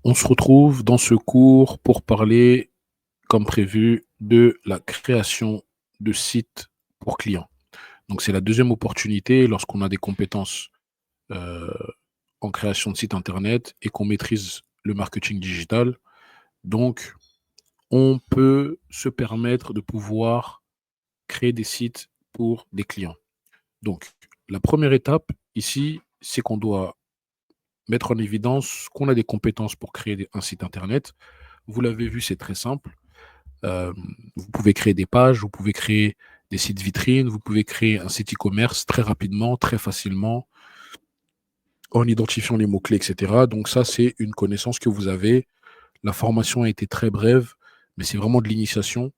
On se retrouve dans ce cours pour parler, comme prévu, de la création de sites pour clients. Donc c'est la deuxième opportunité lorsqu'on a des compétences, heu, en création de sites internet et qu'on maîtrise le marketing digital. Donc on peut se permettre de pouvoir créer des sites pour des clients. Donc la première étape ici, c'est qu'on doit mettre en évidence qu'on a des compétences pour créer un site internet. Vous l'avez vu, c'est très simple. Hem, vous pouvez créer des pages, vous pouvez créer des sites vitrines, vous pouvez créer un site e-commerce très rapidement, très facilement, en identifiant les mots-clés et cetera. Donc ça, c'est une connaissance que vous avez. La formation a été très brève, mais c'est vraiment de l'initiation.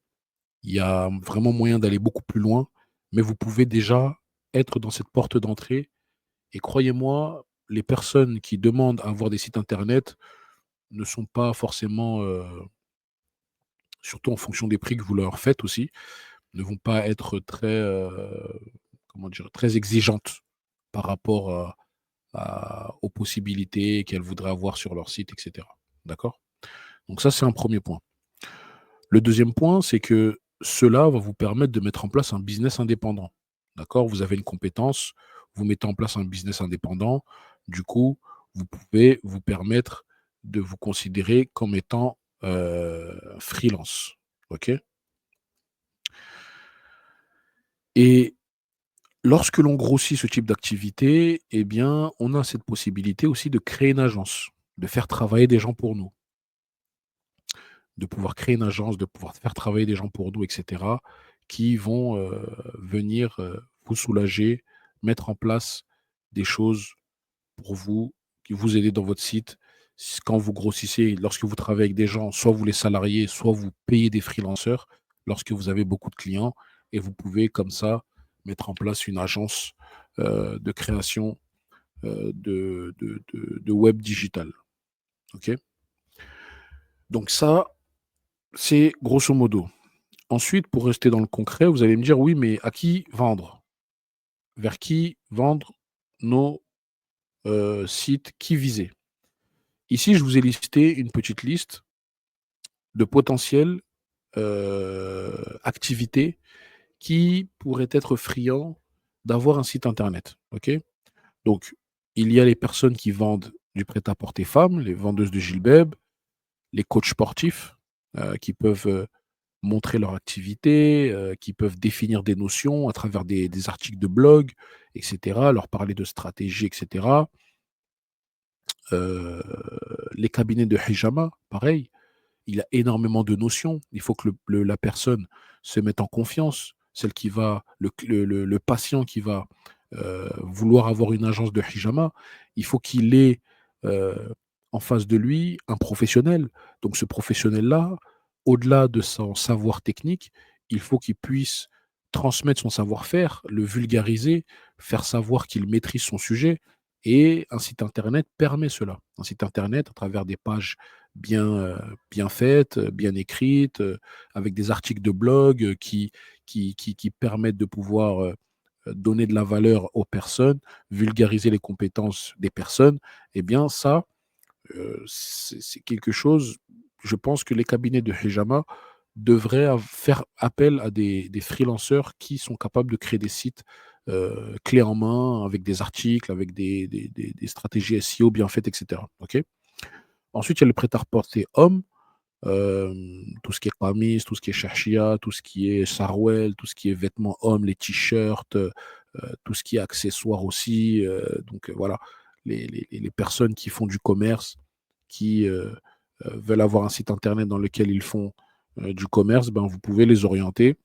Il y a vraiment moyen d'aller beaucoup plus loin, mais vous pouvez déjà être dans cette porte d'entrée et croyez-moi, les personnes qui demandent à avoir des sites internet ne sont pas forcément, surtout en fonction des prix que vous leur faites aussi, ne vont pas être très, comment dire? Très exigeantes par rapport aux possibilités qu'elles voudraient avoir sur leur site et cetera. D'accord? Donc ça, c'est un premier point. Le deuxième point, c'est que cela va vous permettre de mettre en place un business indépendant. D'accord? Vous avez une compétence, vous mettez en place un business indépendant. Du coup, vous pouvez vous permettre de vous considérer comme étant, freelance. OK? Et lorsque l'on grossit ce type d'activité, eh bien, on a cette possibilité aussi de créer une agence, de faire travailler des gens pour nous, de pouvoir créer une agence, de pouvoir faire travailler des gens pour nous, et cetera, qui vont, venir, vous soulager, mettre en place des choses pour vous, qui vous aider dans votre site. Quand vous grossissez, lorsque vous travaillez avec des gens, soit vous les salariez, soit vous payez des freelanceurs lorsque vous avez beaucoup de clients et vous pouvez comme ça mettre en place une agence, de création, de web digital. OK? Donc ça, c'est grosso modo. Ensuite, pour rester dans le concret, vous allez me dire: «Oui, mais à qui vendre? Vers qui vendre nos, sites? Qui viser?» Ici, je vous ai listé une petite liste de potentielles, activités qui pourraient être friands d'avoir un site internet, OK? Donc, il y a les personnes qui vendent du prêt-à-porter femmes, les vendeuses de Gilbeb, les coachs sportifs, qui peuvent, montrer leur activité, qui peuvent définir des notions à travers des articles de blog et cetera, leur parler de stratégie et cetera. Heu, les cabinets de hijama, pareil. Il y a énormément de notions. Il faut que la personne se mette en confiance. Celle qui va le patient qui va, vouloir avoir une agence de hijama, il faut qu'il ait, heu, en face de lui un professionnel. Donc ce professionnel-là, au-delà de son savoir technique, il faut qu'il puisse transmettre son savoir-faire, le vulgariser, faire savoir qu'il maîtrise son sujet et un site internet permet cela. Un site internet à travers des pages bien, bien faites, bien écrites, avec des articles de blog, qui permettent de pouvoir, donner de la valeur aux personnes, vulgariser les compétences des personnes, eh bien ça, c'est quelque chose je pense que les cabinets de hijama devraient faire appel à des freelanceurs qui sont capables de créer des sites, clés en main, avec des articles, avec des stratégies SEO bien faites et cetera, OK? Ensuite, il y a le prêt-à-porter homme, tout ce qui est qamis, tout ce qui est charchia, tout ce qui est sarouel, tout ce qui est vêtements hommes, les t-shirts, tout ce qui est accessoires aussi, donc voilà, les personnes qui font du commerce, qui, veulent avoir un site internet dans lequel ils font, du commerce, ben, vous pouvez les orienter,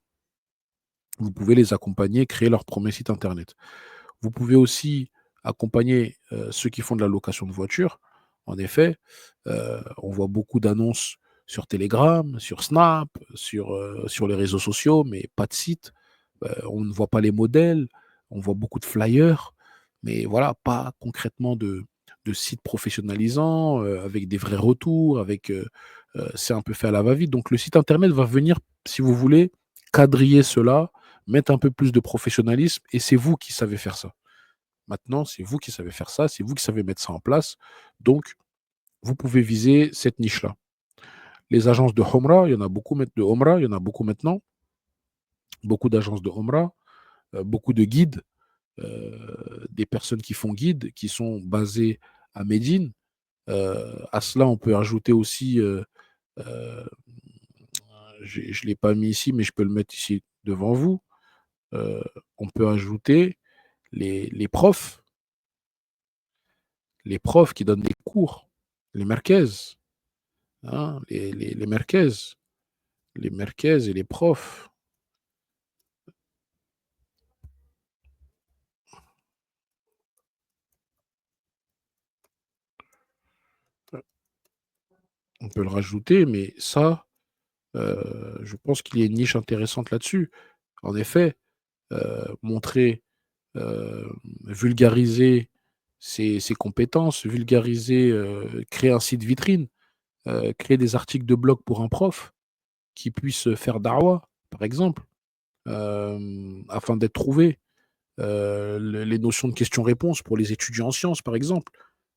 vous pouvez les accompagner, créer leur premier site internet. Vous pouvez aussi accompagner, ceux qui font de la location de voitures. En effet, on voit beaucoup d'annonces sur Telegram, sur Snap, sur les réseaux sociaux, mais pas de site. On ne voit pas les modèles, on voit beaucoup de flyers, mais voilà, pas concrètement de sites professionnalisants, avec des vrais retours, avec, c'est un peu fait à la va-vite. Donc le site internet va venir, si vous voulez, quadriller cela, mettre un peu plus de professionnalisme et c'est vous qui savez faire ça. Maintenant, c'est vous qui savez faire ça, c'est vous qui savez mettre ça en place. Donc, vous pouvez viser cette niche-là. Les agences de Homra, il y en a beaucoup de Omra, il y en a beaucoup maintenant, beaucoup d'agences de Omra, beaucoup de guides, des personnes qui font guide, qui sont basées à Médine. À cela, on peut ajouter aussi, euh, je ne l'ai pas mis ici, mais je peux le mettre ici devant vous. Euh, on peut ajouter les profs qui donnent des cours, les merkez, hein, les merkez, les merkez et les profs. On peut le rajouter, mais ça, je pense qu'il y a une niche intéressante là-dessus. En effet, montrer, euh, vulgariser ses compétences, vulgariser, créer un site vitrine, créer des articles de blog pour un prof qui puisse faire darwa, par exemple, afin d'être trouvé. Les notions de questions-réponses pour les étudiants en sciences, par exemple.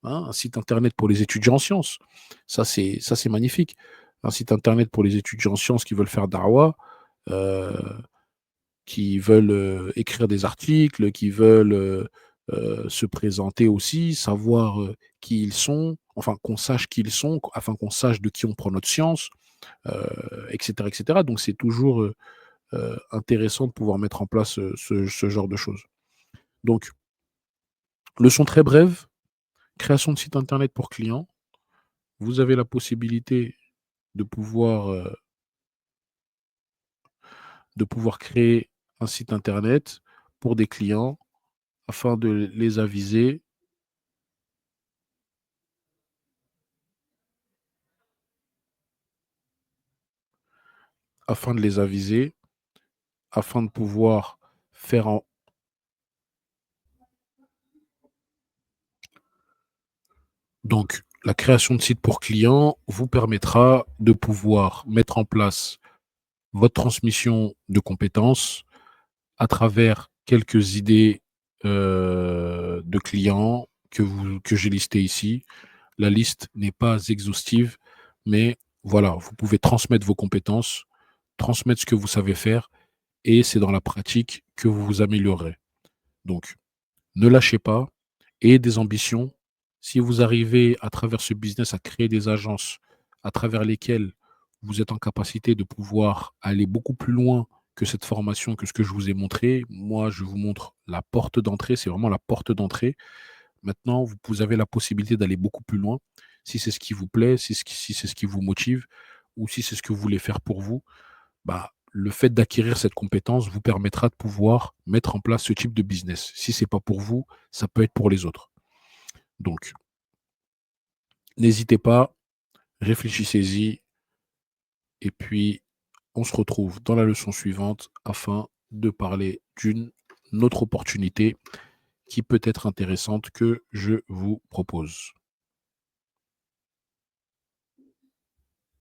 Hein, un site internet pour les étudiants en sciences. Ça, c'est magnifique. Un site internet pour les étudiants en sciences qui veulent faire darwa, euh, qui veulent écrire des articles, qui veulent se présenter aussi, savoir qui ils sont, enfin qu'on sache qui ils sont, afin qu'on sache de qui on prend notre science, etc., etc. Donc c'est toujours intéressant de pouvoir mettre en place ce genre de choses. Donc, leçon très brève, création de site internet pour clients. Vous avez la possibilité de pouvoir, euh, de pouvoir créer un site internet pour des clients afin de les aviser, afin de les aviser, afin de pouvoir faire en... Donc, la création de site pour clients vous permettra de pouvoir mettre en place votre transmission de compétences à travers quelques idées de clients que j'ai listées ici. La liste n'est pas exhaustive, mais voilà, vous pouvez transmettre vos compétences, transmettre ce que vous savez faire, et c'est dans la pratique que vous vous améliorerez. Donc, ne lâchez pas, ayez des ambitions. Si vous arrivez à travers ce business à créer des agences à travers lesquelles vous êtes en capacité de pouvoir aller beaucoup plus loin que cette formation, que ce que je vous ai montré, moi je vous montre la porte d'entrée, c'est vraiment la porte d'entrée. Maintenant, vous avez la possibilité d'aller beaucoup plus loin. Si c'est ce qui vous plaît, si c'est ce qui vous motive, ou si c'est ce que vous voulez faire pour vous, bah, le fait d'acquérir cette compétence vous permettra de pouvoir mettre en place ce type de business. Si ce n'est pas pour vous, ça peut être pour les autres. Donc, n'hésitez pas, réfléchissez-y, et puis on se retrouve dans la leçon suivante afin de parler d'une autre opportunité qui peut être intéressante que je vous propose.